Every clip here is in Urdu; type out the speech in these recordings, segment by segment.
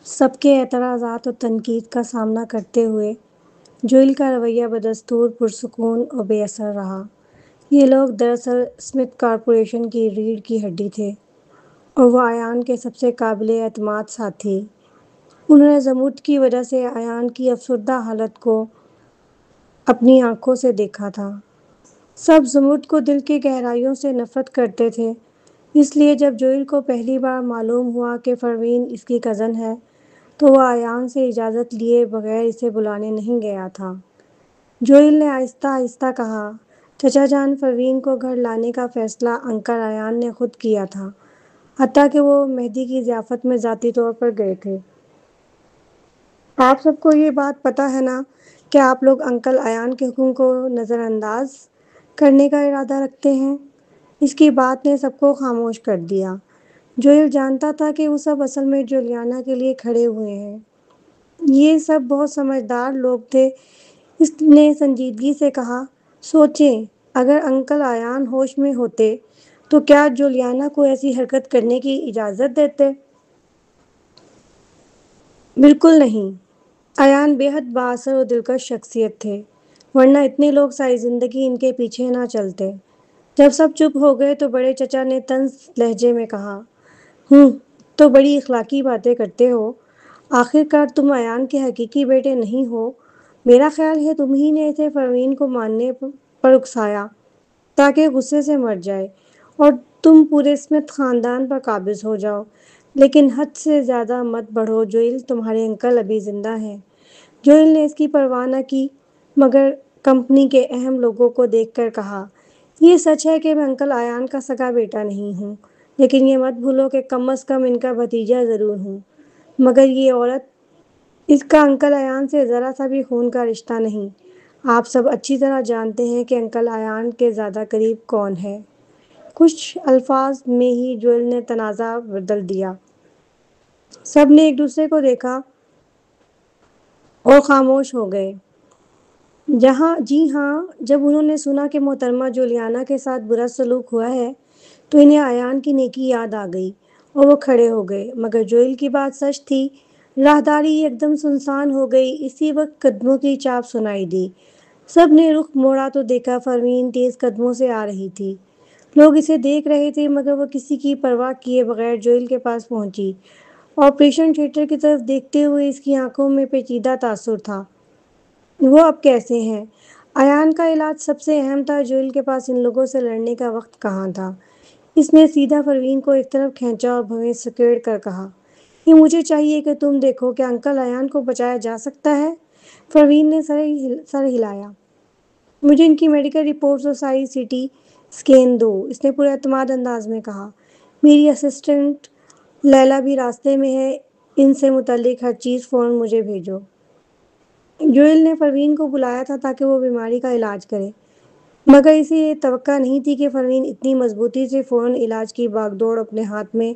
سب کے اعتراضات اور تنقید کا سامنا کرتے ہوئے جوئل کا رویہ بدستور پرسکون اور بے اثر رہا۔ یہ لوگ دراصل اسمتھ کارپوریشن کی ریڑھ کی ہڈی تھے اور وہ ایان کے سب سے قابل اعتماد ساتھی۔ انہوں نے زمرد کی وجہ سے ایان کی افسردہ حالت کو اپنی آنکھوں سے دیکھا تھا۔ سب زمرد کو دل کی گہرائیوں سے نفرت کرتے تھے، اس لیے جب جوئل کو پہلی بار معلوم ہوا کہ پروین اس کی کزن ہے تو وہ ایان سے اجازت لیے بغیر اسے بلانے نہیں گیا تھا۔ جوئل نے آہستہ آہستہ کہا، چچا جان، پروین کو گھر لانے کا فیصلہ انکل ایان نے خود کیا تھا، حتیٰ کہ وہ مہدی کی ضیافت میں ذاتی طور پر گئے تھے۔ آپ سب کو یہ بات پتہ ہے نا کہ آپ لوگ انکل ایان کے حکم کو نظر انداز کرنے کا ارادہ رکھتے ہیں۔ اس کی بات نے سب کو خاموش کر دیا۔ جوئل جانتا تھا کہ وہ سب اصل میں جولیانا کے لیے کھڑے ہوئے ہیں۔ یہ سب بہت سمجھدار لوگ تھے۔ اس نے سنجیدگی سے کہا، سوچیں، اگر انکل ایان ہوش میں ہوتے تو کیا جولیانا کو ایسی حرکت کرنے کی اجازت دیتے؟ بالکل نہیں۔ ایان بے حد بااثر اور دلکش شخصیت تھے، ورنہ اتنے لوگ ساری زندگی ان کے پیچھے نہ چلتے۔ جب سب چپ ہو گئے تو بڑے چچا نے طنز لہجے میں کہا، تو بڑی اخلاقی باتیں کرتے ہو۔ آخر کار تم ایان کے حقیقی بیٹے نہیں ہو۔ میرا خیال ہے تم ہی نے اسے پروین کو ماننے پر اکسایا تاکہ غصے سے مر جائے اور تم پورے اسمتھ خاندان پر قابض ہو جاؤ۔ لیکن حد سے زیادہ مت بڑھو جوئل، تمہارے انکل ابھی زندہ ہیں۔ جوئل نے اس کی پرواہ نہ کی مگر کمپنی کے اہم لوگوں کو دیکھ کر کہا، یہ سچ ہے کہ میں انکل ایان کا سگا بیٹا نہیں ہوں، لیکن یہ مت بھولو کہ کم از کم ان کا بھتیجا ضرور ہوں۔ مگر یہ عورت، اس کا انکل ایان سے ذرا سا بھی خون کا رشتہ نہیں۔ آپ سب اچھی طرح جانتے ہیں کہ انکل ایان کے زیادہ قریب کون ہے۔ کچھ الفاظ میں ہی جوئل نے تنازع بدل دیا۔ سب نے ایک دوسرے کو دیکھا اور خاموش ہو گئے۔ جی ہاں، جب انہوں نے سنا کہ محترمہ جولیانا کے ساتھ برا سلوک ہوا ہے تو انہیں ایان کی نیکی یاد آ گئی اور وہ کھڑے ہو گئے۔ مگر جوئل کی بات سچ تھی۔ راہداری ایک دم سنسان ہو گئی۔ اسی وقت قدموں کی چاپ سنائی دی۔ سب نے رخ موڑا تو دیکھا پروین تیز قدموں سے آ رہی تھی۔ لوگ اسے دیکھ رہے تھے مگر وہ کسی کی پرواہ کیے بغیر جوئل کے پاس پہنچی۔ آپریشن تھیٹر کی طرف دیکھتے ہوئے اس کی آنکھوں میں پیچیدہ تاثر تھا۔ وہ اب کیسے ہیں؟ ایان کا علاج سب سے اہم تھا۔ جوئل کے پاس ان لوگوں سے لڑنے کا وقت کہاں تھا۔ اس نے سیدھا پروین کو ایک طرف کھینچا اور بھویں سکیڑ کر کہا، یہ مجھے چاہیے کہ تم دیکھو کہ انکل ایان کو بچایا جا سکتا ہے۔ پروین نے سر ہلایا۔ مجھے ان کی میڈیکل رپورٹس اور ساری سی ٹی اسکین دو، اس نے پورے اعتماد انداز میں کہا۔ میری اسسٹنٹ لیلا بھی راستے میں ہے، ان سے متعلق ہر چیز فوراً مجھے بھیجو۔ جوئل نے پروین کو بلایا تھا تاکہ وہ بیماری کا علاج کرے، مگر اسے یہ توقع نہیں تھی کہ پروین اتنی مضبوطی سے فوراً علاج کی باغ دوڑ اپنے ہاتھ میں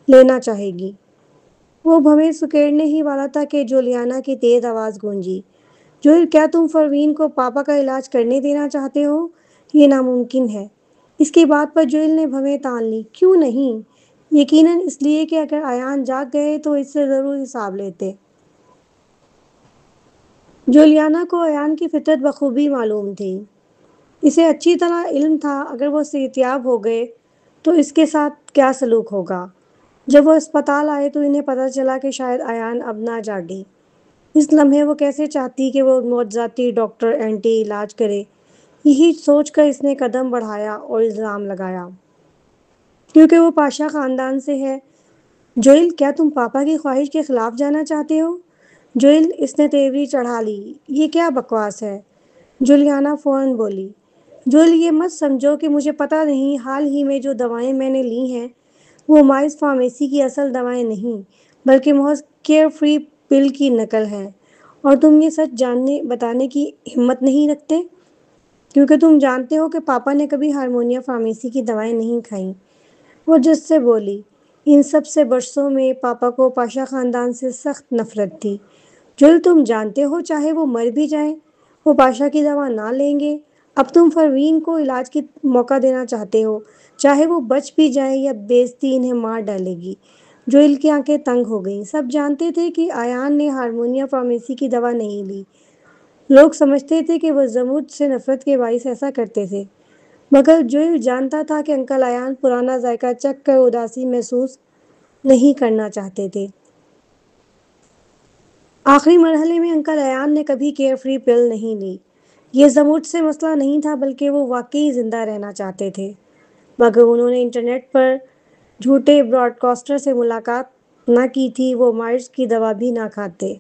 لینا چاہے گی۔ وہ بھویں سکیڑنے ہی والا تھا کہ جولیانا کی تیز آواز گونجی، جوئل، کیا تم پروین کو پاپا کا علاج کرنے دینا چاہتے ہو؟ یہ ناممکن ہے۔ اس کی بات پر جوئل نے بھویں تان لی، کیوں نہیں؟ یقیناً اس لیے کہ اگر ایان جاگ گئے تو اس سے ضرور حساب لیتے۔ جولیانا کو ایان کی فطرت بخوبی معلوم تھی۔ اسے اچھی طرح علم تھا اگر وہ صحتیاب ہو گئے تو اس کے ساتھ کیا سلوک ہوگا۔ جب وہ اسپتال آئے تو انہیں پتہ چلا کہ شاید ایان اب نہ جاگے۔ اس لمحے وہ کیسے چاہتی کہ وہ معجزاتی ڈاکٹر اینٹی علاج کرے۔ یہی سوچ کر اس نے قدم بڑھایا اور الزام لگایا، کیونکہ وہ پاشا خاندان سے ہے۔ جوئل، کیا تم پاپا کی خواہش کے خلاف جانا چاہتے ہو؟ جوئل، اس نے تیوری چڑھا لی، یہ کیا بکواس ہے؟ جولیانا فوراً بولی، جوئل، یہ مت سمجھو کہ مجھے پتہ نہیں۔ حال ہی میں جو دوائیں میں نے لی ہیں وہ مائز فارمیسی کی اصل دوائیں نہیں بلکہ محض کیئر فری پل کی نقل ہیں، اور تم یہ سچ بتانے کی ہمت نہیں رکھتے کیونکہ تم جانتے ہو کہ پاپا نے کبھی ہارمونیا فارمیسی کی دوائیں نہیں کھائیں۔ وہ جس سے بولی، ان سب سے برسوں میں پاپا کو پاشا خاندان سے سخت نفرت تھی۔ جوئل، تم جانتے ہو چاہے وہ مر بھی جائیں وہ پاشا کی دوا نہ لیں گے۔ اب تم پروین کو علاج کی موقع دینا چاہتے ہو، چاہے وہ بچ بھی جائے یا بے عزتی انہیں مار ڈالے گی۔ جوئل کی آنکھیں تنگ ہو گئیں۔ سب جانتے تھے کہ ایان نے ہارمونیا فارمیسی کی دوا نہیں لی۔ لوگ سمجھتے تھے کہ وہ زمود سے نفرت کے باعث ایسا کرتے تھے، مگر جوئل جانتا تھا کہ انکل ایان پرانا ذائقہ چکھ کر اداسی محسوس نہیں کرنا چاہتے تھے۔ آخری مرحلے میں انکل ایان نے کبھی کیئر فری پل نہیں لی۔ یہ زمود سے مسئلہ نہیں تھا، بلکہ وہ واقعی زندہ رہنا چاہتے تھے، مگر انہوں نے انٹرنیٹ پر جھوٹے براڈ کاسٹر سے ملاقات نہ کی تھی، وہ مرض کی دوا بھی نہ کھاتے۔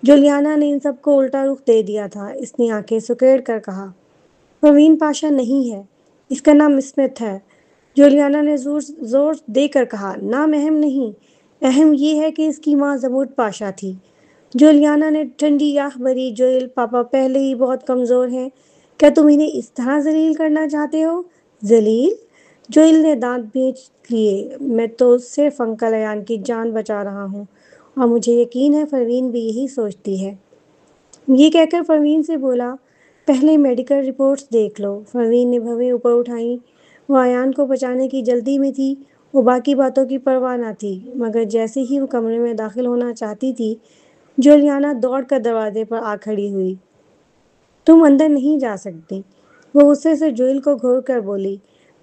جولیانا نے ان سب کو الٹا رخ دے دیا تھا۔ اس نے آنکھیں سکیڑ کر کہا، پروین پاشا نہیں ہے، اس کا نام اسمتھ ہے۔ جولیانا نے زور دے کر کہا، نام اہم نہیں، اہم یہ ہے کہ اس کی ماں زمود پاشا تھی۔ جولیانا نے ٹھنڈی آہ بھری، جوئل پاپا پہلے ہی بہت کمزور ہیں، کیا تم انہیں اس طرح ذلیل کرنا چاہتے ہو؟ ذلیل؟ جوئل نے دانت بھینچ لیے، میں تو صرف انکل ایان کی جان بچا رہا ہوں، اور مجھے یقین ہے پروین بھی یہی سوچتی ہے۔ یہ کہہ کر پروین سے بولا، پہلے میڈیکل رپورٹس دیکھ لو۔ پروین نے بھویں اوپر اٹھائیں، وہ ایان کو بچانے کی جلدی میں تھی، وہ باقی باتوں کی پرواہ نہ تھی، مگر جیسے ہی وہ کمرے میں داخل ہونا چاہتی تھی، جولیانا دوڑ کر دروازے پر آ کھڑی ہوئی۔ تم اندر نہیں جا سکتی، وہ غصے سے جوئل کو گھور کر بولی۔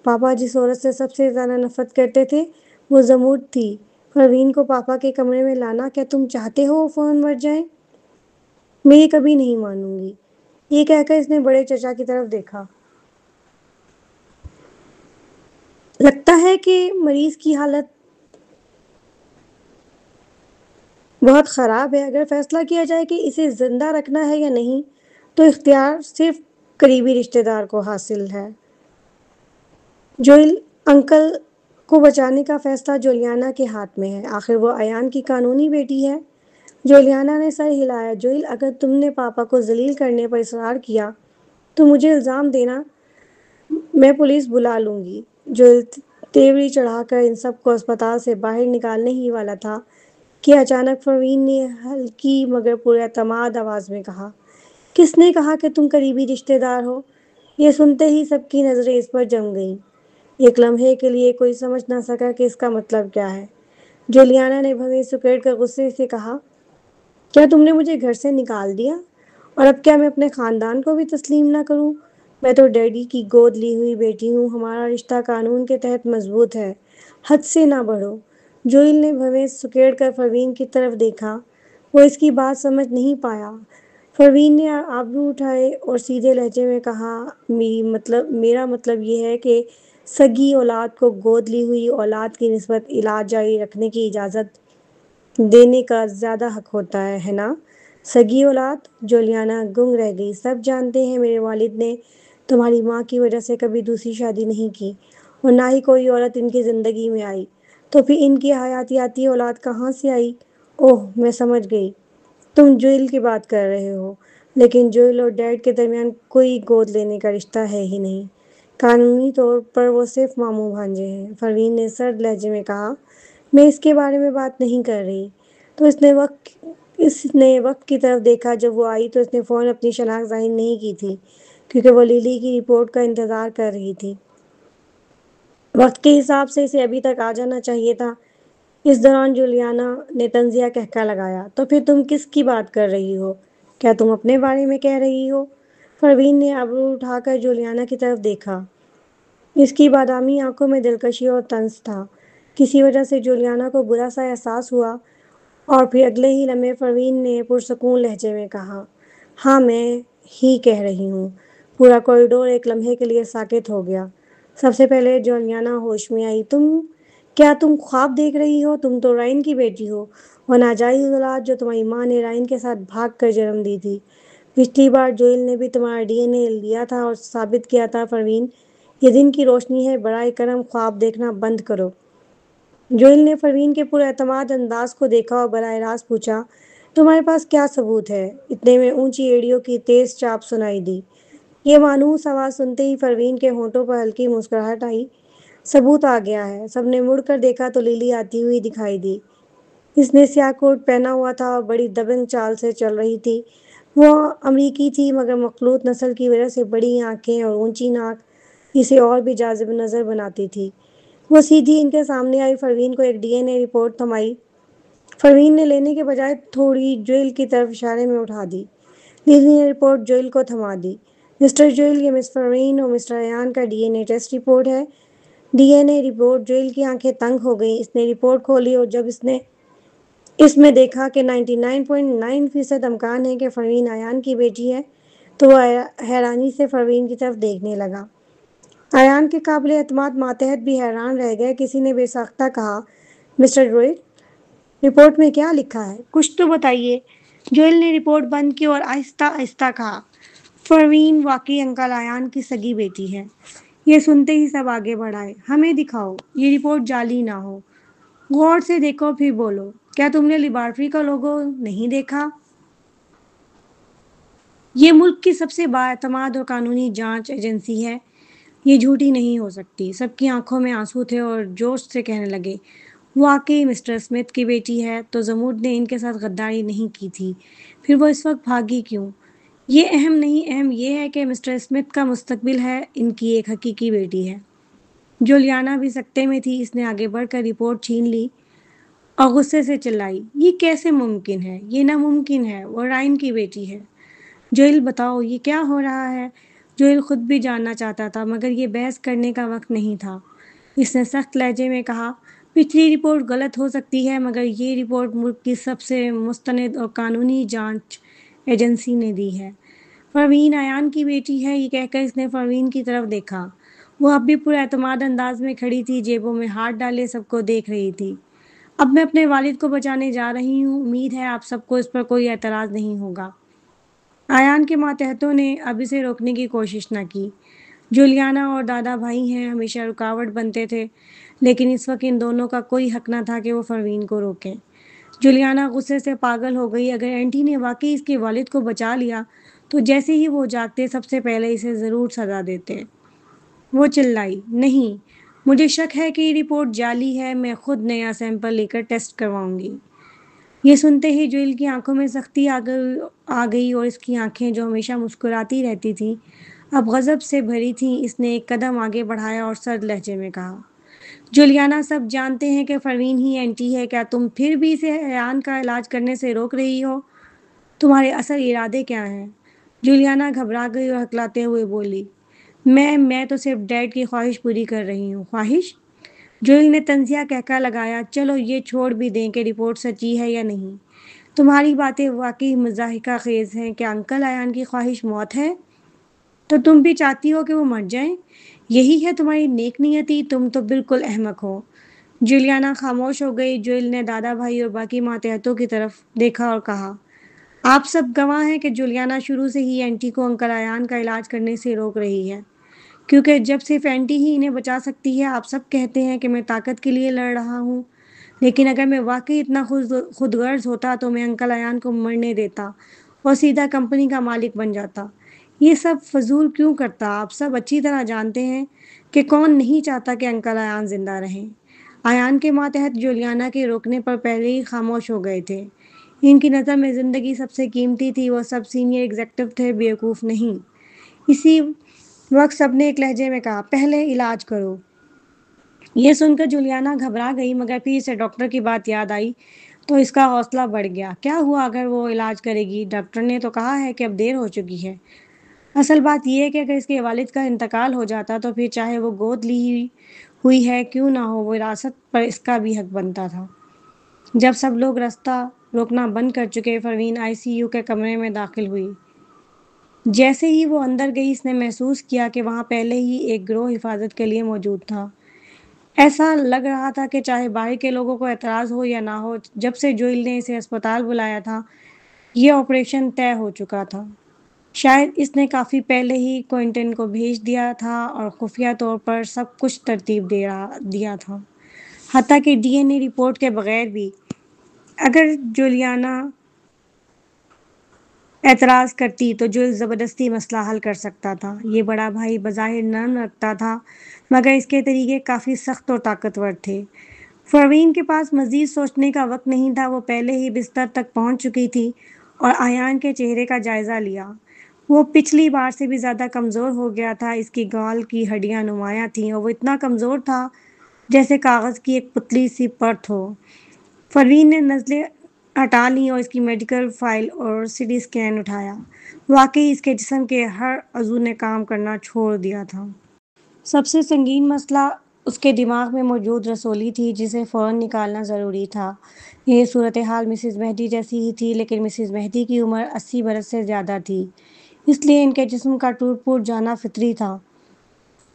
پاپا جس عورت سے سب سے زیادہ نفرت کرتے تھے وہ زمود تھی۔ پروین کو پاپا کے کمرے میں لانا، کیا تم چاہتے ہو وہ فوراً مر جائیں؟ میں یہ کبھی نہیں مانوں گی۔ یہ کہہ کر اس نے بڑے چچا کی طرف دیکھا۔ لگتا ہے کہ مریض کی حالت بہت خراب ہے۔ اگر فیصلہ کیا جائے کہ اسے زندہ رکھنا ہے یا نہیں، تو اختیار صرف قریبی رشتہ دار کو حاصل ہے۔ جوئل، انکل کو بچانے کا فیصلہ جولیانا کے ہاتھ میں ہے، آخر وہ ایان کی قانونی بیٹی ہے۔ جولیانا نے سر ہلایا۔ جوئل، اگر تم نے پاپا کو ذلیل کرنے پر اصرار کیا تو مجھے الزام دینا، میں پولیس بلا لوں گی۔ جوئل تیوری چڑھا کر ان سب کو اسپتال سے باہر نکالنے ہی والا تھا کہ اچانک پروین نے ہلکی مگر پراعتماد آواز میں کہا، کس نے کہا کہ تم قریبی رشتہ دار ہو؟ یہ سنتے ہی سب کی نظریں اس پر جم گئیں۔ ایک لمحے کے لیے کوئی سمجھ نہ سکا کہ اس کا مطلب کیا ہے۔ جولیانا نے بھویں سکیڑ کر غصے سے کہا، کیا تم نے مجھے گھر سے نکال دیا؟ اور اب کیا میں اپنے خاندان کو بھی تسلیم نہ کروں؟ میں تو ڈیڈی کی گود لی ہوئی بیٹی ہوں، ہمارا رشتہ قانون کے تحت مضبوط ہے، حد سے نہ بڑھو۔ جوئل نے بھویں سکیڑ کر پروین کی طرف دیکھا، وہ اس کی بات سمجھ نہیں پایا۔ پروین نے آبرو اٹھائے اور سیدھے لہجے میں کہا، میرا مطلب یہ ہے کہ سگی اولاد کو گود لی ہوئی اولاد کی نسبت علاج جاری رکھنے کی اجازت دینے کا زیادہ حق ہوتا ہے نا؟ سگی اولاد؟ جولیانا گنگ رہ گئی۔ سب جانتے ہیں میرے والد نے تمہاری ماں کی وجہ سے کبھی دوسری شادی نہیں کی، اور نہ ہی کوئی عورت ان کی زندگی میں آئی، تو پھر ان کی حیاتیاتی اولاد کہاں سے آئی؟ اوہ، میں سمجھ گئی، تم جوئل کی بات کر رہے ہو، لیکن جوئل اور ڈیڈ کے درمیان کوئی گود لینے کا رشتہ ہے ہی نہیں۔ قانونی طور پر وہ صرف ماموں بھانجے ہیں۔ پروین نے سرد لہجے میں کہا، میں اس کے بارے میں بات نہیں کر رہی۔ تو اس نے وقت کی طرف دیکھا۔ جب وہ آئی تو اس نے فوراً اپنی شناخت ظاہر نہیں کی تھی، کیونکہ وہ لیلی کی رپورٹ کا انتظار کر رہی تھی۔ وقت کے حساب سے اسے ابھی تک آ جانا چاہیے تھا۔ اس دوران جولیانا نے طنزیہ قہقہہ لگایا، تو پھر تم کس کی بات کر رہی ہو؟ کیا تم اپنے بارے میں کہہ رہی ہو؟ پروین نے ابرو اٹھا کر جولیانا کی طرف دیکھا۔ اس کی بادامی آنکھوں میں دلکشی اور طنز تھا۔ کسی وجہ سے جولیانا کو برا سا احساس ہوا، اور پھر اگلے ہی لمحے پروین نے پرسکون لہجے میں کہا، ہاں میں ہی کہہ رہی ہوں۔ پورا کوریڈور ایک لمحے کے لیے ساکت ہو گیا۔ سب سے پہلے جولیانا ہوش میں آئی۔ کیا تم خواب دیکھ رہی ہو؟ تم تو رائن کی بیٹی ہو، وہ ناجائز اولاد جو تمہاری ماں نے رائن کے ساتھ بھاگ کر جنم دی تھی۔ پچھلی بار جوئل نے بھی تمہارا ڈی این اے لیا تھا اور ثابت کیا تھا۔ پروین، یہ دن کی روشنی ہے، برائے کرم خواب دیکھنا بند کرو۔ جوئل نے پروین کے پراعتماد انداز کو دیکھا اور براہ راست پوچھا، تمہارے پاس کیا ثبوت ہے؟ اتنے میں اونچی ایڑیوں کی تیز چاپ سنائی دی۔ یہ مانوس آواز سنتے ہی پروین کے ہونٹوں پر ہلکی مسکراہٹ آئی۔ ثبوت آ گیا ہے۔ سب نے مڑ کر دیکھا تو لیلی آتی ہوئی دکھائی دی۔ اس نے سیاہ کوٹ پہنا ہوا تھا اور بڑی دبنگ چال سے چل رہی تھی۔ وہ امریکی تھی، مگر مخلوط نسل کی وجہ سے بڑی آنکھیں اور اونچی ناک اسے اور بھی جاذب نظر بناتی تھی۔ وہ سیدھی ان کے سامنے آئی، پروین کو ایک DNA رپورٹ تھمائی۔ پروین نے لینے کے بجائے تھوڑی جوئل کی طرف اشارے میں اٹھا دی۔ لیزی نے رپورٹ جوئل کو تھما دی۔ مسٹر جوئل، یہ مس پروین اور مسٹر ایان کا DNA ٹیسٹ رپورٹ ہے۔ DNA report. جوئل کی آنکھیں تنگ ہو گئیں۔ اس نے رپورٹ کھولی اور جب اس میں دیکھا کہ 99.9% امکان ہے کہ پروین ایان کی بیٹی ہے تو وہ حیرانی سے پروین کی طرف دیکھنے لگا۔ ایان کے قابل اعتماد ماتحت بھی حیران رہ گئے۔ کسی نے بے ساختہ کہا، مسٹر جوئل، رپورٹ میں کیا لکھا ہے؟ کچھ تو بتائیے۔ جوئل نے رپورٹ بند کی اور آہستہ آہستہ کہا، پروین واقعی انکل ایان کی سگی بیٹی ہے۔ یہ سنتے ہی سب آگے بڑھ آئے۔ ہمیں دکھاؤ، یہ رپورٹ جعلی نہ ہو۔ غور سے دیکھو پھر بولو۔ کیا تم نے لیبارٹری کا لوگو نہیں دیکھا؟ یہ ملک کی سب سے بااعتماد اور قانونی جانچ ایجنسی ہے۔ یہ جھوٹی نہیں ہو سکتی۔ سب کی آنکھوں میں آنسو تھے اور جوش سے کہنے لگے، واقعی مسٹر اسمتھ کی بیٹی ہے تو زموڈ نے ان کے ساتھ غداری نہیں کی تھی، پھر وہ اس وقت بھاگی کیوں؟ یہ اہم نہیں، اہم یہ ہے کہ مسٹر اسمتھ کا مستقبل ہے، ان کی ایک حقیقی بیٹی ہے۔ جولیانا بھی سکتے میں تھی۔ اس نے آگے بڑھ کر رپورٹ چھین لی اور غصے سے چلائی، یہ کیسے ممکن ہے؟ یہ ناممکن ہے، وہ رائن کی بیٹی ہے۔ جوئل، بتاؤ یہ کیا ہو رہا ہے؟ جوئل خود بھی جاننا چاہتا تھا مگر یہ بحث کرنے کا وقت نہیں تھا۔ اس نے سخت لہجے میں کہا، پچھلی رپورٹ غلط ہو سکتی ہے مگر یہ رپورٹ ملک کی سب سے مستند اور قانونی جانچ ایجنسی نے دی ہے۔ پروین ایان کی بیٹی ہے، یہ کہہ کر اس نے پروین کی طرف دیکھا۔ وہ اب بھی پُر اعتماد انداز میں کھڑی تھی، جیبوں میں ہاتھ ڈالے سب کو دیکھ رہی تھی۔ اب میں اپنے والد کو بچانے جا رہی ہوں، امید ہے آپ سب کو اس پر کوئی اعتراض نہیں ہوگا۔ ایان کے ماتحتوں نے اب اسے روکنے کی کوشش نہ کی۔ جولیانا اور دادا بھائی ہیں، ہمیشہ رکاوٹ بنتے تھے، لیکن اس وقت ان دونوں کا کوئی حق نہ تھا کہ وہ پروین کو روکیں۔ جولیانا غصے سے پاگل ہو گئی۔ اگر اینٹی نے واقعی اس کے والد کو بچا لیا تو جیسے ہی وہ جاگتے سب سے پہلے اسے ضرور سزا دیتے۔ وہ چلائی، نہیں، مجھے شک ہے کہ یہ رپورٹ جعلی ہے، میں خود نیا سیمپل لے کر ٹیسٹ کرواؤں گی۔ یہ سنتے ہی جوئل کی آنکھوں میں سختی آ گئی اور اس کی آنکھیں جو ہمیشہ مسکراتی رہتی تھیں اب غضب سے بھری تھیں۔ اس نے ایک قدم آگے بڑھایا اور سرد لہجے میں کہا، جولیانا، سب جانتے ہیں کہ پروین ہی اینٹی ہے، کیا تم پھر بھی اسے ایان کا علاج کرنے سے روک رہی ہو؟ تمہارے اصل ارادے کیا ہیں؟ جولیانا گھبرا گئی اور ہکلاتے ہوئے بولی، میں تو صرف ڈیڈ کی خواہش پوری کر رہی ہوں۔ خواہش؟ جوئل نے طنزیہ کہکہ لگایا، چلو یہ چھوڑ بھی دیں کہ رپورٹ سچی ہے یا نہیں۔ تمہاری باتیں واقعی مضحکہ خیز ہیں۔ کیا انکل ایان کی خواہش موت ہے؟ تو تم بھی چاہتی ہو کہ وہ مر جائیں؟ یہی ہے تمہاری نیک نیتی؟ تم تو بالکل احمق ہو۔ جولیانا خاموش ہو گئی۔ جوئل نے دادا بھائی اور باقی ماتحتوں کی طرف دیکھا اور کہا، آپ سب گواہ ہیں کہ جولیانا شروع سے ہی اینٹی کو انکل ایان کا علاج کرنے سے روک رہی ہے، کیونکہ جب صرف اینٹی ہی انہیں بچا سکتی ہے۔ آپ سب کہتے ہیں کہ میں طاقت کے لیے لڑ رہا ہوں، لیکن اگر میں واقعی اتنا خود غرض ہوتا تو میں انکل ایان کو مرنے دیتا اور سیدھا کمپنی کا مالک بن جاتا۔ یہ سب فضول کیوں کرتا؟ آپ سب اچھی طرح جانتے ہیں کہ کون نہیں چاہتا کہ انکل ایان زندہ رہیں۔ ایان کے ماتحت جولیانا کے روکنے پر پہلے ہی خاموش ہو گئے تھے۔ ان کی نظر میں زندگی سب سے قیمتی تھی۔ وہ سب سینئر ایگزیکٹو تھے، بیوقوف نہیں۔ اسی وقت سب نے ایک لہجے میں کہا، پہلے علاج کرو۔ یہ سن کر جولیانا گھبرا گئی مگر پھر اسے ڈاکٹر کی بات یاد آئی تو اس کا حوصلہ بڑھ گیا۔ کیا ہوا اگر وہ علاج کرے گی؟ ڈاکٹر نے تو کہا ہے کہ اب دیر ہو چکی ہے۔ اصل بات یہ ہے کہ اگر اس کے والد کا انتقال ہو جاتا تو پھر چاہے وہ گود لی ہوئی ہے کیوں نہ ہو، وراثت پر اس کا بھی حق بنتا تھا۔ جب سب لوگ راستہ روکنا بند کر چکے، پروین ICU کے کمرے میں داخل ہوئی۔ جیسے ہی وہ اندر گئی اس نے محسوس کیا کہ وہاں پہلے ہی ایک گروہ حفاظت کے لیے موجود تھا۔ ایسا لگ رہا تھا کہ چاہے باہر کے لوگوں کو اعتراض ہو یا نہ ہو، جب سے جوئل نے اسے ہسپتال بلایا تھا یہ آپریشن طے ہو چکا تھا۔ شاید اس نے کافی پہلے ہی کوئنٹن کو بھیج دیا تھا اور خفیہ طور پر سب کچھ ترتیب دیا تھا، حتیٰ کہ DNA رپورٹ کے بغیر بھی۔ اگر جولیانا اعتراض کرتی تو جوئل زبردستی مسئلہ حل کر سکتا تھا۔ یہ بڑا بھائی بظاہر نرم لگتا تھا مگر اس کے طریقے کافی سخت اور طاقتور تھے۔ پروین کے پاس مزید سوچنے کا وقت نہیں تھا۔ وہ پہلے ہی بستر تک پہنچ چکی تھی اور ایان کے چہرے کا جائزہ لیا۔ وہ پچھلی بار سے بھی زیادہ کمزور ہو گیا تھا۔ اس کی گال کی ہڈیاں نمایاں تھیں اور وہ اتنا کمزور تھا جیسے کاغذ کی ایک پتلی سی پرت ہو۔ پروین نے نزلیں ہٹا لیں اور اس کی میڈیکل فائل اور سی ٹی اسکین اٹھایا۔ واقعی اس کے جسم کے ہر عضو نے کام کرنا چھوڑ دیا تھا۔ سب سے سنگین مسئلہ اس کے دماغ میں موجود رسولی تھی جسے فوراً نکالنا ضروری تھا۔ یہ صورتحال مسز مہدی جیسی ہی تھی، لیکن مسز مہدی کی عمر 80 برس سے زیادہ تھی، اس لیے ان کے جسم کا ٹوٹ پھوٹ جانا فطری تھا۔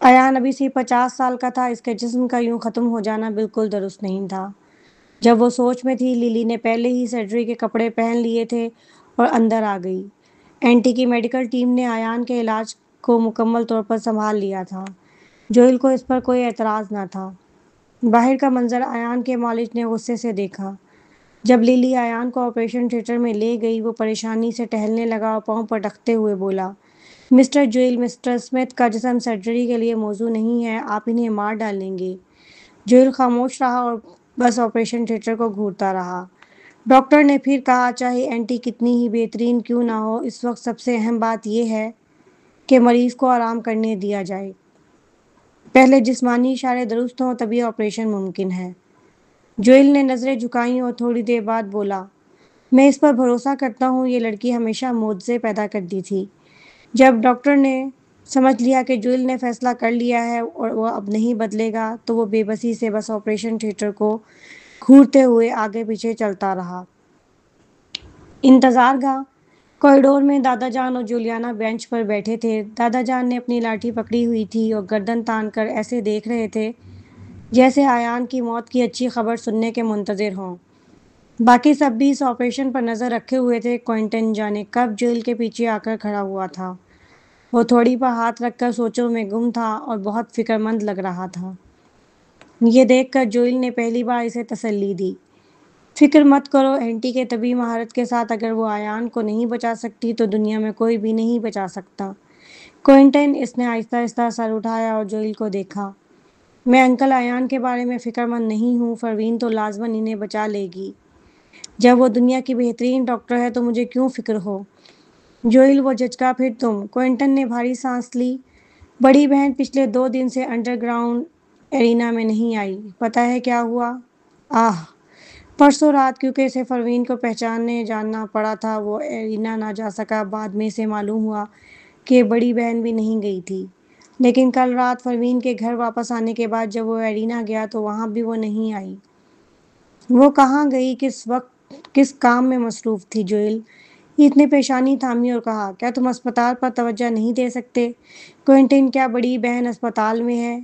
ایان ابھی صرف 50 سال کا تھا، اس کے جسم کا یوں ختم ہو جانا بالکل درست نہیں تھا۔ جب وہ سوچ میں تھی، لیلی نے پہلے ہی سرجری کے کپڑے پہن لیے تھے اور اندر آ گئی۔ اینٹی کی میڈیکل ٹیم نے ایان کے علاج کو مکمل طور پر سنبھال لیا تھا۔ جوئل کو اس پر کوئی اعتراض نہ تھا۔ باہر کا منظر ایان کے معالج نے غصے سے دیکھا۔ جب لیلی ایان کو آپریشن تھیٹر میں لے گئی، وہ پریشانی سے ٹہلنے لگا اور پاؤں پٹکتے ہوئے بولا، مسٹر جوئل، مسٹر اسمتھ کا جسم سرجری کے لیے موزوں نہیں ہے، آپ انہیں مار ڈالیں گے۔ جوئل خاموش رہا اور بس آپریشن تھیٹر کو گھورتا رہا۔ ڈاکٹر نے پھر کہا، چاہے اینٹی کتنی ہی بہترین کیوں نہ ہو، اس وقت سب سے اہم بات یہ ہے کہ مریض کو آرام کرنے دیا جائے۔ پہلے جسمانی اشارے درست ہوں تبھی آپریشن ممکن ہے۔ جوئل نے نظریں جھکائیں اور تھوڑی دیر بعد بولا، میں اس پر بھروسہ کرتا ہوں، یہ لڑکی ہمیشہ معجزے پیدا کرتی تھی۔ جب ڈاکٹر نے سمجھ لیا کہ جوئل نے فیصلہ کر لیا ہے اور وہ اب نہیں بدلے گا، تو وہ بے بسی سے بس آپریشن تھیٹر کو گھورتے ہوئے آگے پیچھے چلتا رہا۔ انتظار گاہ کوریڈور میں دادا جان اور جولیانا بینچ پر بیٹھے تھے۔ دادا جان نے اپنی لاٹھی پکڑی ہوئی تھی اور گردن تان کر ایسے دیکھ رہے تھے جیسے ایان کی موت کی اچھی خبر سننے کے منتظر ہوں۔ باقی سب بھی اس آپریشن پر نظر رکھے ہوئے تھے۔ کوئنٹن جانے کب جوئل کے پیچھے آ کر کھڑا ہوا تھا۔ وہ تھوڑی پر ہاتھ رکھ کر سوچوں میں گم تھا اور بہت فکر مند لگ رہا تھا۔ یہ دیکھ کر جوئل نے پہلی بار اسے تسلی دی۔ فکر مت کرو، اینٹی کے طبی مہارت کے ساتھ اگر وہ ایان کو نہیں بچا سکتی تو دنیا میں کوئی بھی نہیں بچا سکتا۔ کوئنٹن، اس نے آہستہ آہستہ سر اٹھایا اور جوئل کو دیکھا۔ میں انکل ایان کے بارے میں فکر مند نہیں ہوں، پروین تو لازماً انہیں بچا لے گی۔ جب وہ دنیا کی بہترین ڈاکٹر ہے تو مجھے کیوں فکر ہو؟ جوئل، وہ جھچکا پھر تم۔ کوئنٹن نے بھاری سانس لی۔ بڑی بہن پچھلے 2 دن سے انڈر گراؤنڈ ایرینا میں نہیں آئی۔ پتہ ہے کیا ہوا؟ آہ! پرسوں رات کیونکہ اسے پروین کو پہچانے جانا پڑا تھا، وہ ایرینا نہ جا سکا۔ بعد میں اسے معلوم ہوا کہ بڑی بہن بھی نہیں گئی تھی۔ لیکن کل رات پروین کے گھر واپس آنے کے بعد جب وہ ایرینا گیا تو وہاں بھی وہ نہیں آئی۔ وہ کہاں گئی؟ کس وقت کس کام میں مصروف تھی؟ جوئل، ایت نے پیشانی تھامی اور کہا، کیا تم اسپتال پر توجہ نہیں دے سکتے؟ کوئنٹن، کیا بڑی بہن اسپتال میں ہے؟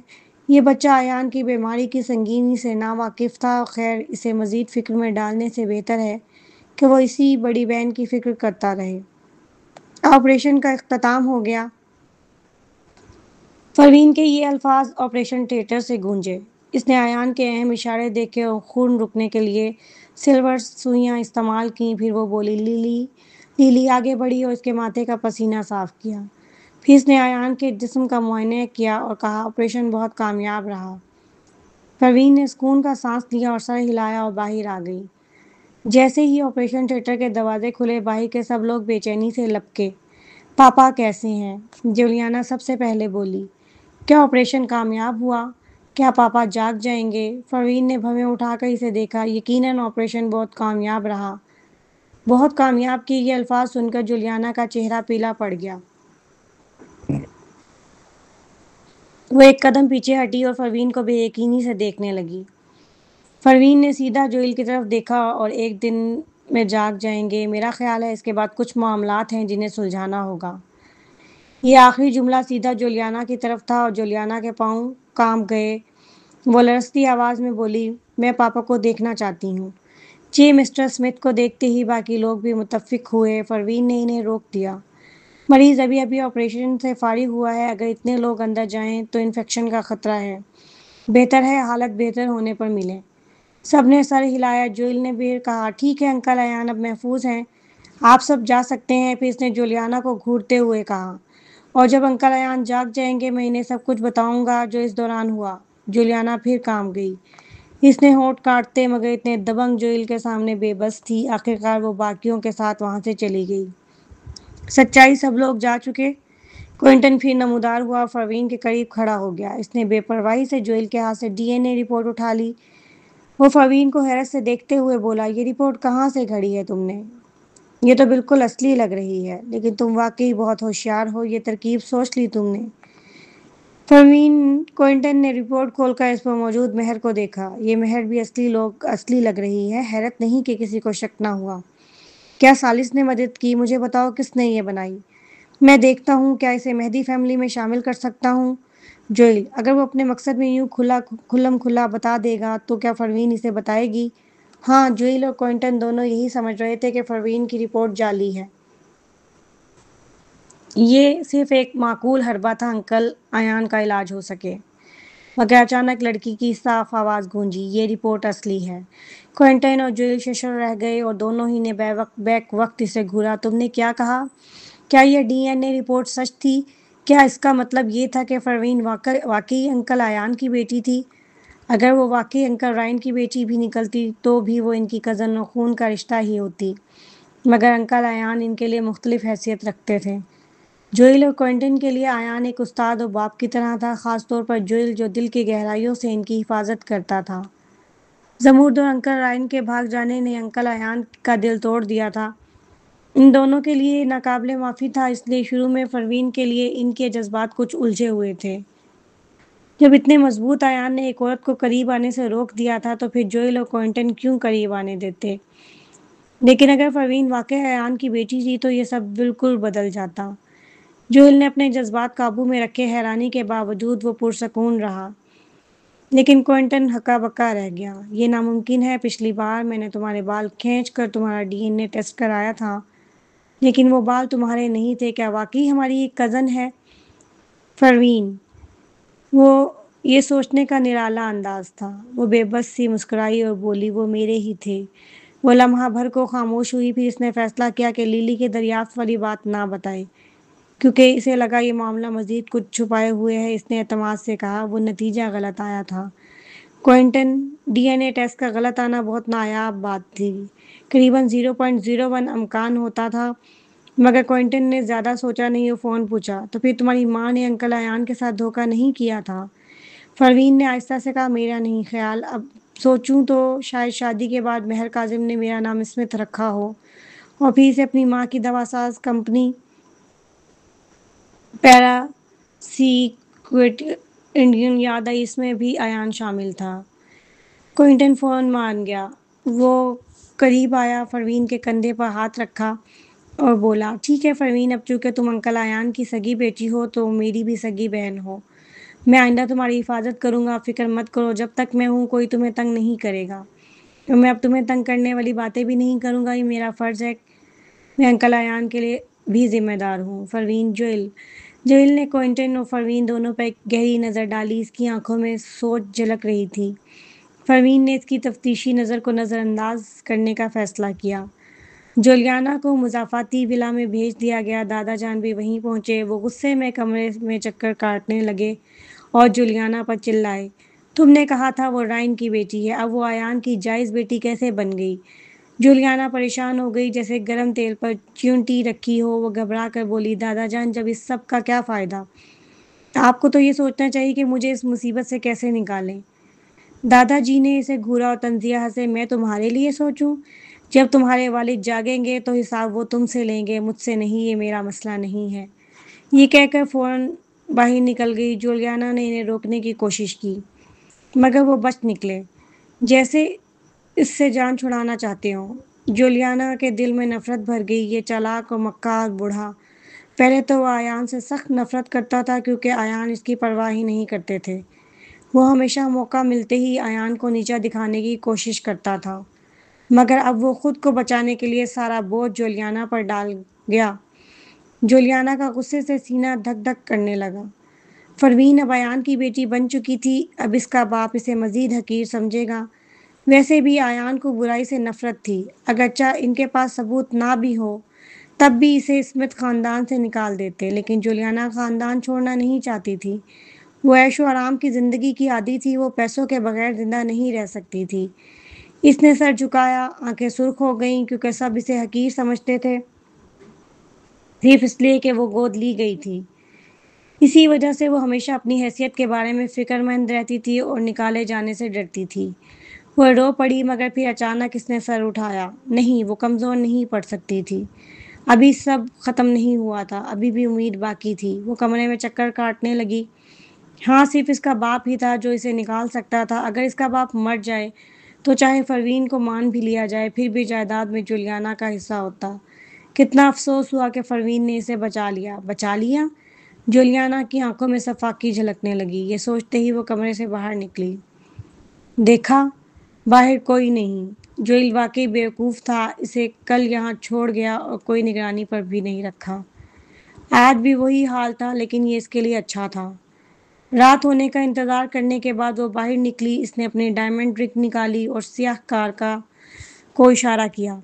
یہ بچہ ایان کی بیماری کی سنگینی سے ناواقف تھا۔ خیر، اسے مزید فکر میں ڈالنے سے بہتر ہے کہ وہ اسی بڑی بہن کی فکر کرتا رہے۔ آپریشن کا اختتام ہو گیا۔ پروین کے یہ الفاظ آپریشن تھیٹر سے گونجے۔ اس نے ایان کے اہم اشارے دیکھے اور خون رکنے کے لیے سلور سوئیاں استعمال کیں۔ پھر وہ بولی، لیلی آگے بڑھی اور اس کے ماتھے کا پسینہ صاف کیا۔ پھر اس نے ایان کے جسم کا معائنہ کیا اور کہا، آپریشن بہت کامیاب رہا۔ پروین نے سکون کا سانس لیا اور سر ہلایا اور باہر آ گئی۔ جیسے ہی آپریشن تھیٹر کے دروازے کھلے، باہر کے سب لوگ بے چینی سے لپکے۔ پاپا کیسے ہیں؟ جولیانا سب سے پہلے بولی۔ کیا آپریشن کامیاب ہوا؟ کیا پاپا جاگ جائیں گے؟ پروین نے بھویں اٹھا کر اسے دیکھا۔ یقیناً آپریشن بہت کامیاب رہا۔ بہت کامیاب کی یہ الفاظ سن کر جولیانا کا چہرہ پیلا پڑ گیا۔ وہ ایک قدم پیچھے ہٹی اور پروین کو بے یقینی سے دیکھنے لگی۔ پروین نے سیدھا جوئل کی طرف دیکھا اور ایک دن میں جاگ جائیں گے، میرا خیال ہے اس کے بعد کچھ معاملات ہیں جنہیں سلجھانا ہوگا۔ یہ آخری جملہ سیدھا جولیانا کی طرف تھا اور جولیانا کے پاؤں کانپ گئے۔ وہ لرزتی آواز میں بولی، میں پاپا کو دیکھنا چاہتی ہوں۔ جی، مسٹر اسمتھ کو دیکھتے ہی باقی لوگ بھی متفق ہوئے۔ پروین نے انہیں روک دیا۔ مریض ابھی ابھی آپریشن سے فارغ ہوا ہے، اگر اتنے لوگ اندر جائیں تو انفیکشن کا خطرہ ہے۔ بہتر ہے حالت بہتر ہونے پر ملیں۔ سب نے سر ہلایا۔ جوئل نے پھر کہا، ٹھیک ہے انکل ایان اب محفوظ ہیں، آپ سب جا سکتے ہیں۔ پھر اس نے جولیانا کو گھورتے ہوئے کہا، اور جب انکل ایان جاگ جائیں گے میں انہیں سب کچھ بتاؤں گا جو اس دوران ہوا۔ جولیانا پھر کانپ گئی۔ اس نے ہونٹ کاٹتے مگر اتنے دبنگ جوئل کے سامنے بے بس تھی۔ آخرکار وہ باقیوں کے ساتھ وہاں سے چلی گئی۔ سچائی سب لوگ جا چکے؟ کوئنٹن پھر نمودار ہوا، پروین کے قریب کھڑا ہو گیا۔ اس نے بے پرواہی سے جوئل کے ہاتھ سے ڈی این اے رپورٹ اٹھا لی۔ وہ پروین کو حیرت سے دیکھتے ہوئے بولا، یہ رپورٹ کہاں سے گھڑی ہے تم نے؟ یہ تو بالکل اصلی لگ رہی ہے، لیکن تم واقعی بہت ہوشیار ہو، یہ ترکیب سوچ لی تم نے۔ کوئنٹن نے رپورٹ کھول کر اس پر موجود مہر کو دیکھا۔ یہ مہر بھی اصلی لگ رہی ہے، حیرت نہیں کہ کسی کو شک نہ ہوا۔ کیا سالس نے مدد کی؟ مجھے بتاؤ کس نے یہ بنائی؟ میں دیکھتا ہوں، کیا اسے مہدی فیملی میں شامل کر سکتا ہوں؟ جوئل، اگر وہ اپنے مقصد میں یوں کھلم کھلا بتا دے گا تو کیا پروین اسے بتائے گی؟ ہاں، جوئل اور کوئنٹن دونوں یہی سمجھ رہے تھے کہ پروین کی رپورٹ جعلی ہے۔ یہ صرف ایک معقول حربہ تھا انکل ایان کا علاج ہو سکے۔ مگر اچانک لڑکی کی صاف آواز گونجی، یہ رپورٹ اصلی ہے۔ کوئنٹن اور جوئل ششر رہ گئے اور دونوں ہی نے بیک وقت اسے گھورا۔ تم نے کیا کہا؟ کیا یہ ڈی این اے رپورٹ سچ تھی؟ کیا اس کا مطلب یہ تھا کہ پروین واقعی انکل ایان کی بیٹی تھی؟ اگر وہ واقعی انکل رائن کی بیٹی بھی نکلتی تو بھی وہ ان کی کزن اور خون کا رشتہ ہی ہوتی۔ مگر انکل ایان ان کے لیے مختلف حیثیت رکھتے تھے۔ جوئل اور کوئنٹن کے لیے ایان ایک استاد اور باپ کی طرح تھا، خاص طور پر جوئل جو دل کی گہرائیوں سے ان کی حفاظت کرتا تھا۔ زمورد اور انکل رائن کے بھاگ جانے نے انکل ایان کا دل توڑ دیا تھا۔ ان دونوں کے لیے ناقابل معافی تھا، اس لیے شروع میں پروین کے لیے ان کے جذبات کچھ الجھے ہوئے تھے۔ جب اتنے مضبوط ایان نے ایک عورت کو قریب آنے سے روک دیا تھا تو پھر جوئل اور کوئنٹن کیوں قریب آنے دیتے؟ لیکن اگر پروین واقعی ایان کی بیٹی تھی تو یہ سب بالکل بدل جاتا۔ جوئل نے اپنے جذبات قابو میں رکھے، حیرانی کے باوجود وہ پرسکون رہا۔ لیکن کوئنٹن ہکا بکا رہ گیا۔ یہ ناممکن ہے، پچھلی بار میں نے تمہارے بال کھینچ کر تمہارا ڈی این اے ٹیسٹ کرایا تھا، لیکن وہ بال تمہارے نہیں تھے۔ کیا واقعی ہماری ایک کزن ہے؟ پروین، وہ یہ سوچنے کا نرالا انداز تھا۔ وہ بے بس سی مسکرائی اور بولی، وہ میرے ہی تھے۔ وہ لمحہ بھر کو خاموش ہوئی، پھر اس نے فیصلہ کیا کہ لیلی کے دریافت والی بات نہ بتائے، کیونکہ اسے لگا یہ معاملہ مزید کچھ چھپائے ہوئے ہے۔ اس نے اعتماد سے کہا، وہ نتیجہ غلط آیا تھا کوئنٹن۔ ڈی این اے ٹیسٹ کا غلط آنا بہت نایاب بات تھی، قریباً 0.01 امکان ہوتا تھا۔ مگر کوئنٹن نے زیادہ سوچا نہیں اور فون پوچھا، تو پھر تمہاری ماں نے انکل ایان کے ساتھ دھوکہ نہیں کیا تھا؟ پروین نے آہستہ سے کہا، میرا نہیں خیال، اب سوچوں تو شاید شادی کے بعد مہر کاظم نے میرا نام اسمتھ رکھا ہو اور پھر اسے اپنی ماں کی دوا ساز کمپنی پیرا سیکوٹ انڈین یاد آئی، اس میں بھی ایان شامل تھا۔ کوئنٹن فون مان گیا۔ وہ قریب آیا، پروین کے کندھے پر ہاتھ رکھا اور بولا، ٹھیک ہے پروین، اب چونکہ تم انکل ایان کی سگی بیٹی ہو تو میری بھی سگی بہن ہو۔ میں آئندہ تمہاری حفاظت کروں گا، فکر مت کرو، جب تک میں ہوں کوئی تمہیں تنگ نہیں کرے گا، اور میں اب تمہیں تنگ کرنے والی باتیں بھی نہیں کروں گا، یہ میرا فرض ہے، میں انکل ایان کے لیے بھی ذمہ دار ہوں۔ پروین، جوئل نے کوئنٹن اور پروین دونوں پر ایک گہری نظر ڈالی، اس کی آنکھوں میں سوچ جھلک رہی تھی۔ پروین نے اس کی تفتیشی نظر کو نظر انداز کرنے کا فیصلہ کیا۔ جولیانا کو مضافاتی ولا میں بھیج دیا گیا۔ دادا جان بھی وہیں پہنچے۔ وہ غصے میں کمرے میں چکر کاٹنے لگے اور جولیانا پر چلائے، تم نے کہا تھا وہ رائن کی بیٹی ہے، اب وہ ایان کی جائز بیٹی کیسے بن گئی؟ جولیانا پریشان ہو گئی، جیسے گرم تیل پر چیونٹی رکھی ہو۔ وہ گھبرا کر بولی، دادا جان، جب اس سب کا کیا فائدہ؟ آپ کو تو یہ سوچنا چاہیے کہ مجھے اس مصیبت سے کیسے نکالیں۔ دادا جی نے اسے گھورا اور طنزیہ ہنسے، میں تمہارے لیے سوچوں؟ جب تمہارے والد جاگیں گے تو حساب وہ تم سے لیں گے، مجھ سے نہیں، یہ میرا مسئلہ نہیں ہے۔ یہ کہہ کر فوراً باہر نکل گئی۔ جولیانا نے انہیں روکنے کی کوشش کی، مگر وہ بچ نکلے، جیسے اس سے جان چھڑانا چاہتے ہوں۔ جولیانا کے دل میں نفرت بھر گئی۔ یہ چالاک اور مکار بوڑھا، پہلے تو وہ ایان سے سخت نفرت کرتا تھا کیونکہ ایان اس کی پرواہ ہی نہیں کرتے تھے۔ وہ ہمیشہ موقع ملتے ہی ایان کو نیچا دکھانے کی کوشش کرتا تھا، مگر اب وہ خود کو بچانے کے لیے سارا بوجھ جولیانا پر ڈال گیا۔ جولیانا کا غصے سے سینہ دھک دھک کرنے لگا۔ پروین اب ایان کی بیٹی بن چکی تھی، اب اس کا باپ اسے مزید حقیر سمجھے گا۔ ویسے بھی ایان کو برائی سے نفرت تھی، اگرچہ ان کے پاس ثبوت نہ بھی ہو تب بھی اسے اسمتھ خاندان سے نکال دیتے، لیکن جولیانا خاندان چھوڑنا نہیں چاہتی تھی۔ وہ عیش و آرام کی زندگی کی عادی تھی، وہ پیسوں کے بغیر زندہ نہیں رہ سکتی تھی۔ اس نے سر جھکایا، آنکھیں سرخ ہو گئیں، کیونکہ سب اسے حقیر سمجھتے تھے، صرف اس لیے کہ وہ گود لی گئی تھی۔ اسی وجہ سے وہ ہمیشہ اپنی حیثیت کے بارے میں فکر مند رہتی تھی اور نکالے جانے سے ڈرتی تھی۔ وہ رو پڑی مگر پھر اچانک اس نے سر اٹھایا۔ نہیں، وہ کمزور نہیں پڑ سکتی تھی۔ ابھی سب ختم نہیں ہوا تھا، ابھی بھی امید باقی تھی۔ وہ کمرے میں چکر کاٹنے لگی۔ ہاں، صرف اس کا باپ ہی تھا جو اسے نکال سکتا تھا۔ اگر اس کا باپ مر جائے تو چاہے پروین کو مان بھی لیا جائے پھر بھی جائیداد میں جولیانا کا حصہ ہوتا۔ کتنا افسوس ہوا کہ پروین نے اسے بچا لیا۔ بچا لیا؟ جولیانا کی آنکھوں میں صفاقی جھلکنے لگی۔ یہ سوچتے ہی وہ کمرے سے باہر نکلی۔ دیکھا، باہر کوئی نہیں۔ جوئل واقعی بیوقوف تھا، اسے کل یہاں چھوڑ گیا اور کوئی نگرانی پر بھی نہیں رکھا۔ آج بھی وہی حال تھا لیکن یہ اس کے لیے اچھا تھا۔ رات ہونے کا انتظار کرنے کے بعد وہ باہر نکلی۔ اس نے اپنی ڈائمنڈ رنگ نکالی اور سیاہ کار کو اشارہ کیا۔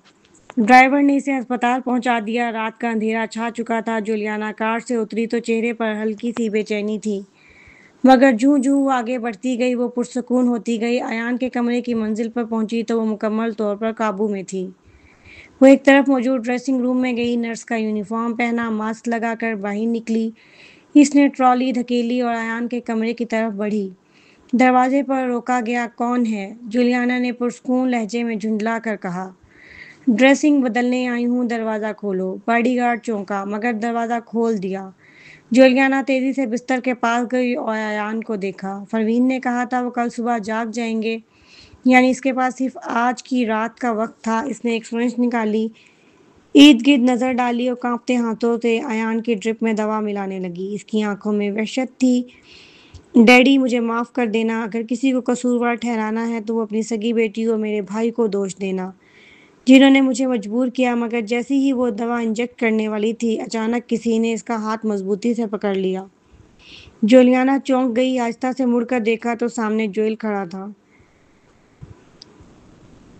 ڈرائیور نے اسے ہسپتال پہنچا دیا۔ رات کا اندھیرا چھا چکا تھا۔ جولیانا کار سے اتری تو چہرے پر ہلکی سی بے چینی تھی، مگر جوں جوں وہ آگے بڑھتی گئی وہ پرسکون ہوتی گئی۔ ایان کے کمرے کی منزل پر پہنچی تو وہ مکمل طور پر قابو میں تھی۔ وہ ایک طرف موجود ڈریسنگ روم میں گئی، نرس کا یونیفارم پہنا، ماسک لگا کر باہر نکلی۔ اس نے ٹرالی دھکیلی اور ایان کے کمرے کی طرف بڑھی۔ دروازے پر روکا گیا۔ کون ہے؟ جولیانا نے پرسکون لہجے میں جھنجلا کر کہا۔ ڈریسنگ بدلنے آئی ہوں، دروازہ کھولو۔ باڈی گارڈ چونکا مگر دروازہ کھول دیا۔ جولیانا تیزی سے بستر کے پاس گئی اور ایان کو دیکھا۔ پروین نے کہا تھا وہ کل صبح جاگ جائیں گے، یعنی اس کے پاس صرف آج کی رات کا وقت تھا۔ اس نے ایک سرنج نکالی، ارد گرد نظر ڈالی اور کانپتے ہاتھوں سے ایان کی ڈرپ میں دوا ملانے لگی۔ اس کی آنکھوں میں وحشت تھی۔ ڈیڈی، مجھے معاف کر دینا۔ اگر کسی کو قصوروار ٹھہرانا ہے تو وہ اپنی سگی بیٹی اور میرے بھائی کو دوش دینا، جنہوں نے مجھے مجبور کیا۔ مگر جیسے ہی وہ دوا انجیکٹ کرنے والی تھی اچانک کسی نے اس کا ہاتھ مضبوطی سے پکڑ لیا۔ جولیانا چونک گئی، آہستہ سے مڑ کر دیکھا تو سامنے جوئل کھڑا تھا۔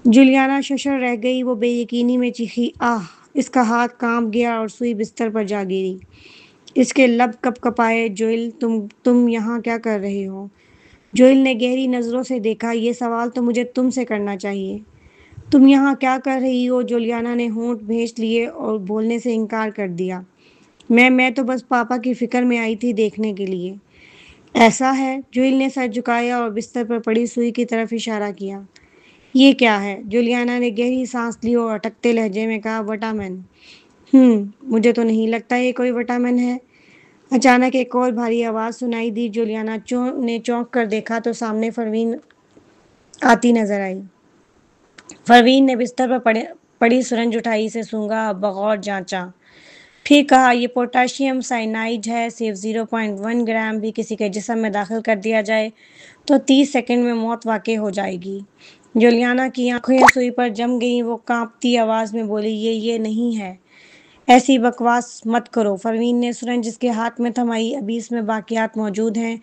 جولیانا ششر رہ گئی، وہ بے یقینی میں چیخی، آہ! اس کا ہاتھ کانپ گیا اور سوئی بستر پر جا گری۔ اس کے لب کپ کپائے۔ جوئل، تم یہاں کیا کر رہے ہو؟ جوئل نے گہری نظروں سے دیکھا۔ یہ سوال تو مجھے تم سے کرنا چاہیے۔ تم یہاں کیا کر رہی ہو؟ جولیانا نے ہونٹ بھینچ لیے اور بولنے سے انکار کر دیا۔ میں تو بس پاپا کی فکر میں آئی تھی دیکھنے کے لیے۔ ایسا ہے؟ جوئل نے سر جھکایا اور بستر پر پڑی سوئی کی طرف اشارہ کیا۔ یہ کیا ہے؟ جولیانا نے گہری سانس لی اور اٹکتے لہجے میں کہا، وٹامن۔ مجھے تو نہیں لگتا یہ کوئی وٹامن ہے۔ اچانک ایک اور بھاری آواز سنائی دی۔ جولیانا نے چونک کر دیکھا تو سامنے پروین آتی نظر آئی۔ پروین نے بستر پر پڑی سرنج اٹھائی، اسے سونگھا، بغور جانچا، پھر کہا، یہ پوٹاشیم سائنائڈ ہے۔ صرف 0.1 گرام بھی کسی کے جسم میں داخل کر دیا جائے تو 30 سیکنڈ میں موت واقع ہو جائے گی۔ جولیانا کی آنکھیں سوئی پر جم گئیں۔ وہ کانپتی آواز میں بولی، یہ نہیں ہے۔ ایسی بکواس مت کرو۔ پروین نے سرنج اس کے ہاتھ میں تھمائی۔ ابھی اس میں باقیات موجود ہیں۔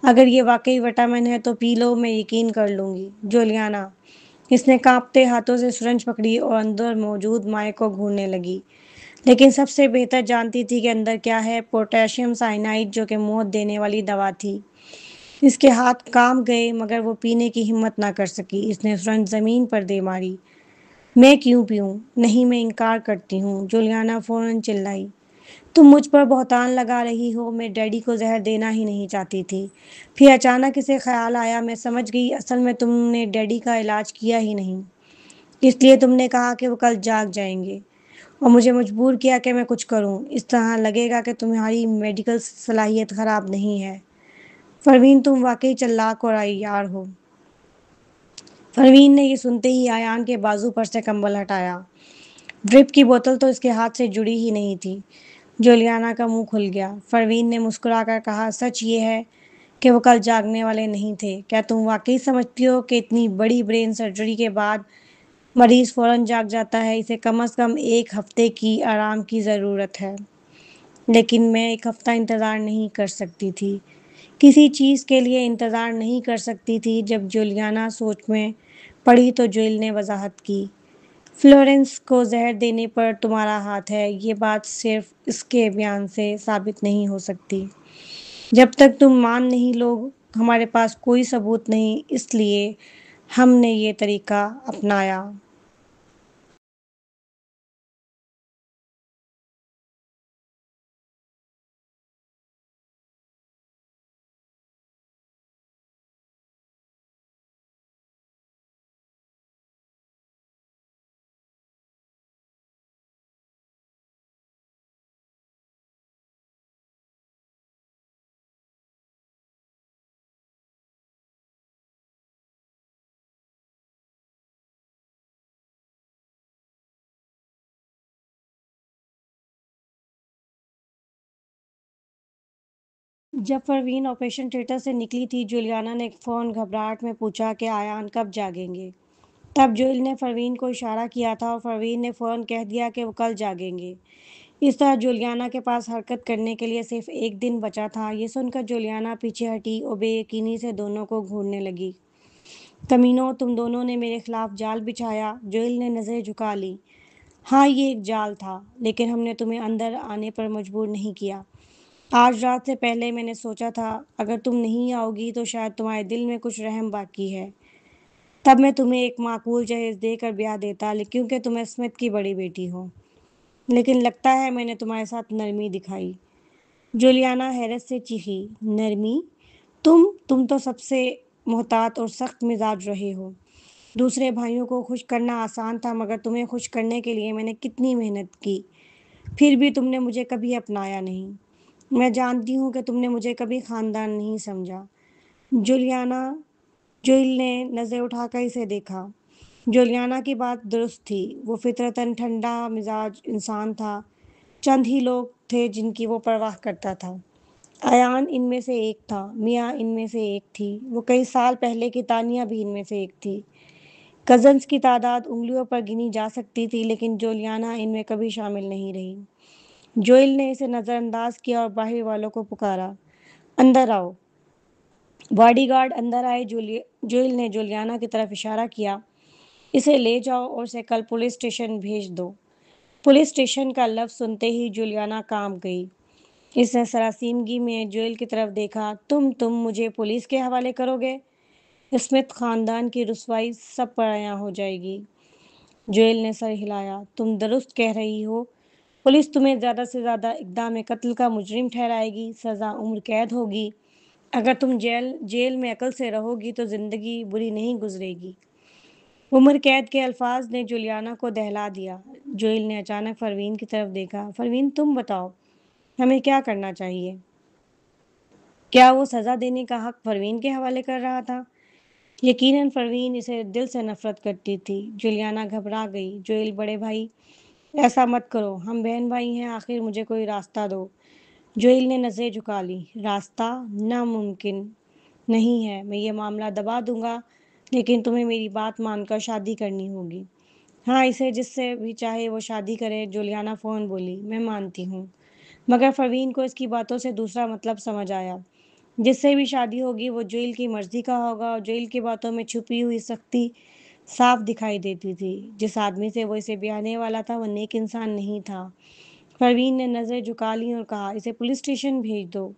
اگر یہ واقعی وٹامن ہے تو پی لو، میں یقین کر لوں گی۔ جولیانا، اس نے کانپتے ہاتھوں سے سرنج پکڑی اور اندر موجود مائع کو گھورنے لگی، لیکن سب سے بہتر جانتی تھی کہ اندر کیا ہے، پوٹاشیم سائنائڈ، جو کہ موت دینے والی دوا تھی۔ اس کے ہاتھ کانپ گئے مگر وہ پینے کی ہمت نہ کر سکی۔ اس نے سرنج زمین پر دے ماری۔ میں کیوں پیوں؟ نہیں، میں انکار کرتی ہوں۔ جولیانا فوراً چلائی، تم مجھ پر بہتان لگا رہی ہو۔ میں ڈیڈی کو زہر دینا ہی نہیں چاہتی تھی۔ پھر اچانک اسے خیال آیا، میں سمجھ گئی، اصل میں تم نے ڈیڈی کا علاج کیا ہی نہیں، اس لیے تم نے کہا کہ وہ کل جاگ جائیں گے اور مجھے مجبور کیا کہ میں کچھ کروں۔ اس طرح لگے گا کہ تمہاری میڈیکل صلاحیت خراب نہیں ہے۔ پروین، تم واقعی چلاک اور عیار ہو۔ پروین نے یہ سنتے ہی ایان کے بازو پر سے کمبل ہٹایا۔ ڈرپ کی بوتل تو اس کے ہاتھ سے جڑی ہی نہیں تھی۔ جولیانا کا منہ کھل گیا۔ پروین نے مسکرا کر کہا، سچ یہ ہے کہ وہ کل جاگنے والے نہیں تھے۔ کیا تم واقعی سمجھتی ہو کہ اتنی بڑی برین سرجری کے بعد مریض فوراً جاگ جاتا ہے؟ اسے کم از کم 1 ہفتے کی آرام کی ضرورت ہے۔ لیکن میں 1 ہفتہ انتظار نہیں کر سکتی تھی، کسی چیز کے لیے انتظار نہیں کر سکتی تھی۔ جب جولیانا سوچ میں پڑی تو جوئل نے وضاحت کی، فلورنس کو زہر دینے پر تمہارا ہاتھ ہے۔ یہ بات صرف اس کے بیان سے ثابت نہیں ہو سکتی۔ جب تک تم مان نہیں لو ہمارے پاس کوئی ثبوت نہیں، اس لیے ہم نے یہ طریقہ اپنایا۔ جب پروین آپریشن تھیٹر سے نکلی تھی، جولیانا نے فون گھبراہٹ میں پوچھا کہ ایان کب جاگیں گے۔ تب جوئل نے پروین کو اشارہ کیا تھا اور پروین نے فوراً کہہ دیا کہ وہ کل جاگیں گے۔ اس طرح جولیانا کے پاس حرکت کرنے کے لیے صرف ایک دن بچا تھا۔ یہ سن کر جولیانا پیچھے ہٹی اور بے یقینی سے دونوں کو گھورنے لگی۔ کمینوں، تم دونوں نے میرے خلاف جال بچھایا۔ جوئل نے نظریں جھکا لی۔ ہاں، یہ ایک جال تھا، لیکن ہم نے تمہیں اندر آنے پر مجبور نہیں کیا۔ آج رات سے پہلے میں نے سوچا تھا اگر تم نہیں آؤ گی تو شاید تمہارے دل میں کچھ رحم باقی ہے۔ تب میں تمہیں ایک معقول جہیز دے کر بیاہ دیتا، کیونکہ تم اسمتھ کی بڑی بیٹی ہو۔ لیکن لگتا ہے میں نے تمہارے ساتھ نرمی دکھائی۔ جولیانا حیرت سے چیخی، نرمی؟ تم تو سب سے محتاط اور سخت مزاج رہے ہو۔ دوسرے بھائیوں کو خوش کرنا آسان تھا، مگر تمہیں خوش کرنے کے لیے میں نے کتنی محنت کی، پھر بھی تم نے مجھے کبھی اپنایا نہیں۔ میں جانتی ہوں کہ تم نے مجھے کبھی خاندان نہیں سمجھا۔ جوئل نے نظریں اٹھا کر اسے دیکھا۔ جولیانا کی بات درست تھی، وہ فطرتاً ٹھنڈا مزاج انسان تھا۔ چند ہی لوگ تھے جن کی وہ پرواہ کرتا تھا۔ ایان ان میں سے ایک تھا، میاں ان میں سے ایک تھی، وہ کئی سال پہلے کی تانیہ بھی ان میں سے ایک تھی۔ کزنز کی تعداد انگلیوں پر گنی جا سکتی تھی، لیکن جولیانا ان میں کبھی شامل نہیں رہی۔ جوئل نے اسے نظر انداز کیا اور باہر والوں کو پکارا، اندر آؤ۔ باڈی گارڈ اندر آئے۔ جوئل نے جولیانا کی طرف اشارہ کیا، اسے لے جاؤ اور اسے کل پولیس اسٹیشن بھیج دو۔ پولیس اسٹیشن کا لفظ سنتے ہی جولیانا کانپ گئی۔ اس نے سراسیمگی میں جوئل کی طرف دیکھا۔ تم مجھے پولیس کے حوالے کرو گے؟ اسمتھ خاندان کی رسوائی سب پر عیاں ہو جائے گی۔ جوئل نے سر ہلایا، تم درست کہہ رہی ہو۔ پولیس تمہیں زیادہ سے زیادہ اقدام قتل کا مجرم ٹھہرائے گی، سزا عمر قید ہوگی۔ اگر تم جیل میں عقل سے رہو گی تو زندگی بری نہیں گزرے گی۔ عمر قید کے الفاظ نے جولیانا کو دہلا دیا۔ جوئل نے اچانک پروین کی طرف دیکھا، پروین تم بتاؤ، ہمیں کیا کرنا چاہیے؟ کیا وہ سزا دینے کا حق پروین کے حوالے کر رہا تھا؟ یقیناً پروین اسے دل سے نفرت کرتی تھی۔ جولیانا گھبرا گئی۔ جوئل، بڑے بھائی، ایسا مت کرو، ہم بہن بھائی ہیں، آخر مجھے کوئی راستہ دو۔ جوئل نے نظریں جھکا لی، راستہ؟ ناممکن نہیں ہے، میں یہ معاملہ دبا دوں گا، لیکن تمہیں میری بات مان کر شادی کرنی ہوگی۔ ہاں، اسے جس سے بھی چاہے وہ شادی کرے، جولیانا فوراً بولی، میں مانتی ہوں۔ مگر پروین کو اس کی باتوں سے دوسرا مطلب سمجھ آیا۔ جس سے بھی شادی ہوگی وہ جوئل کی مرضی کا ہوگا، اور جوئل کی باتوں میں چھپی ہوئی سختی صاف دکھائی دیتی تھی۔ جس آدمی سے وہ اسے بیاہنے والا تھا وہ نیک انسان نہیں تھا۔ پروین نے نظریں جھکا لیں اور کہا، اسے پولیس اسٹیشن بھیج دو۔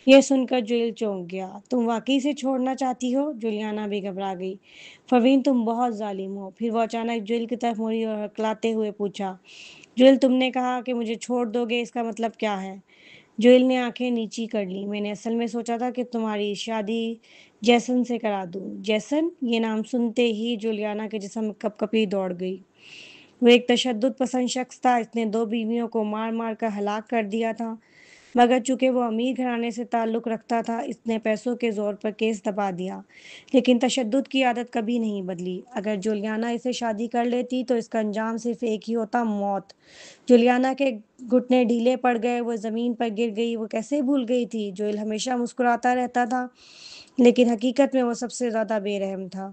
یہ سن کر جوئل چونک گیا۔ تم واقعی اسے چھوڑنا چاہتی ہو؟ جولیانا بھی گھبرا گئی۔ پروین تم بہت ظالم ہو۔ پھر وہ اچانک جوئل کی طرف مڑی اور ہکلاتے ہوئے پوچھا، جوئل تم نے کہا کہ مجھے چھوڑ دو گے، اس کا مطلب کیا ہے؟ جوئل نے آنکھیں نیچی کر لیں، میں نے اصل میں سوچا تھا کہ تمہاری شادی جیسن سے کرا دوں۔ جیسن؟ یہ نام سنتے ہی جولیانا کے جسم میں کپ کپی دوڑ گئی۔ وہ ایک تشدد پسند شخص تھا، اس نے 2 بیویوں کو مار مار کر ہلاک کر دیا تھا، مگر چونکہ وہ امیر گھرانے سے تعلق رکھتا تھا اس نے پیسوں کے زور پر کیس دبا دیا، لیکن تشدد کی عادت کبھی نہیں بدلی۔ اگر جولیانا اسے شادی کر لیتی تو اس کا انجام صرف ایک ہی ہوتا، موت۔ جولیانا کے گھٹنے ڈھیلے پڑ گئے، وہ زمین پر گر گئی۔ وہ کیسے بھول گئی تھی؟ جوئل ہمیشہ مسکراتا رہتا تھا، لیکن حقیقت میں وہ سب سے زیادہ بے رحم تھا۔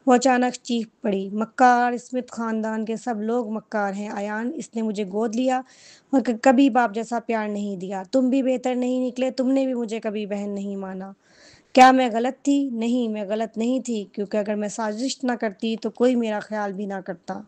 وہ اچانک چیخ پڑی، مکار! اسمتھ خاندان کے سب لوگ مکار ہیں۔ ایان، اس نے مجھے گود لیا اور کبھی باپ جیسا پیار نہیں دیا۔ تم بھی بہتر نہیں نکلے، تم نے بھی مجھے کبھی بہن نہیں مانا۔ کیا میں غلط تھی؟ نہیں، میں غلط نہیں تھی، کیونکہ اگر میں سازش نہ کرتی تو کوئی میرا خیال بھی نہ کرتا۔